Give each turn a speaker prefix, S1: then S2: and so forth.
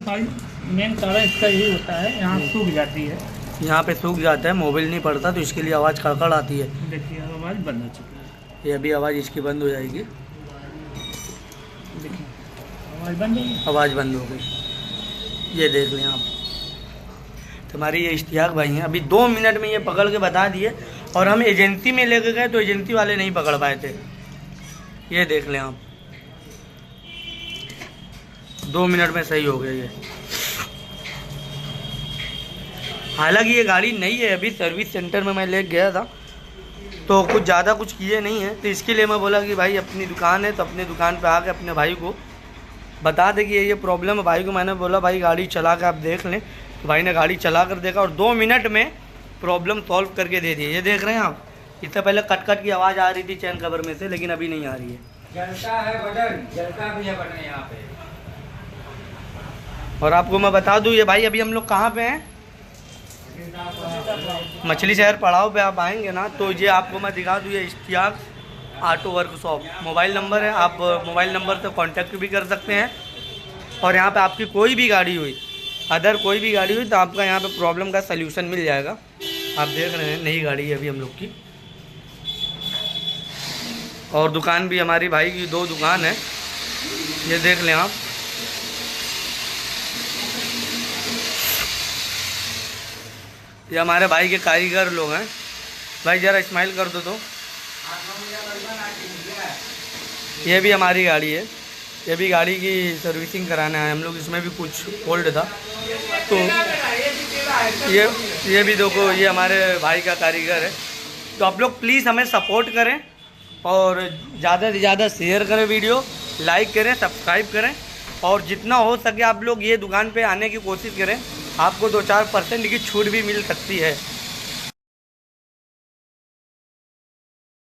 S1: Main कारण इसका यही होता है, यहाँ सूख जाती है,
S2: यहाँ पे सूख जाता है, मोबिल नहीं पड़ता, तो इसके लिए आवाज़ कड़कड़ आती है।
S1: देखिए आवाज़ बंद हो चुकी है,
S2: ये अभी आवाज़ इसकी बंद हो जाएगी।
S1: देखिए आवाज़ बंद हो गई,
S2: आवाज़ बंद हो गई। ये देख लें आप, तुम्हारी ये इश्तियाक भाई हैं, अभी 2 मिनट में ये पकड़ के बता दिए, और हम एजेंसी में लेके गए तो एजेंसी वाले नहीं पकड़ पाए थे। ये देख लें आप, 2 मिनट में सही हो गया ये। हालांकि ये गाड़ी नई है, अभी सर्विस सेंटर में मैं ले गया था तो कुछ ज़्यादा कुछ किए नहीं है, तो इसके लिए मैं बोला कि भाई अपनी दुकान है तो अपनी दुकान पे आके अपने भाई को बता दे कि ये प्रॉब्लम है। भाई को मैंने बोला भाई गाड़ी चला के आप देख लें, तो भाई ने गाड़ी चला कर देखा और 2 मिनट में प्रॉब्लम सॉल्व करके दे दी। ये देख रहे हैं आप, इससे पहले कट कट की आवाज़ आ रही थी चैन कवर में से, लेकिन अभी नहीं आ रही है।
S3: जलता है बटन, जलता भी है बटन यहाँ पे।
S2: और आपको मैं बता दूँ ये भाई, अभी हम लोग कहाँ पे हैं, मछली शहर पड़ाव पे आप आएंगे ना, तो ये आपको मैं दिखा दूँ, ये Ishtiyaq auto workshop mobile number है, आप मोबाइल नंबर से कांटेक्ट भी कर सकते हैं। और यहाँ पे आपकी कोई भी गाड़ी हुई, अदर कोई भी गाड़ी हुई, तो आपका यहाँ पे प्रॉब्लम का सल्यूशन मिल जाएगा। आप देख रहे हैं नई गाड़ी है अभी हम लोग की, और दुकान भी हमारी भाई की 2 दुकान है, ये देख लें आप। ये हमारे भाई के कारीगर लोग हैं। भाई ज़रा स्माइल कर दो तो। ये भी हमारी गाड़ी है, ये भी गाड़ी की सर्विसिंग कराने आए हम लोग, इसमें भी कुछ फॉल्ट था तो ये भी देखो, ये हमारे भाई का कारीगर है। तो आप लोग प्लीज़ हमें सपोर्ट करें और ज़्यादा से ज़्यादा शेयर करें, वीडियो लाइक करें, सब्सक्राइब करें, और जितना हो सके आप लोग ये दुकान पे आने की कोशिश करें, आपको 2-4% की छूट भी मिल सकती है।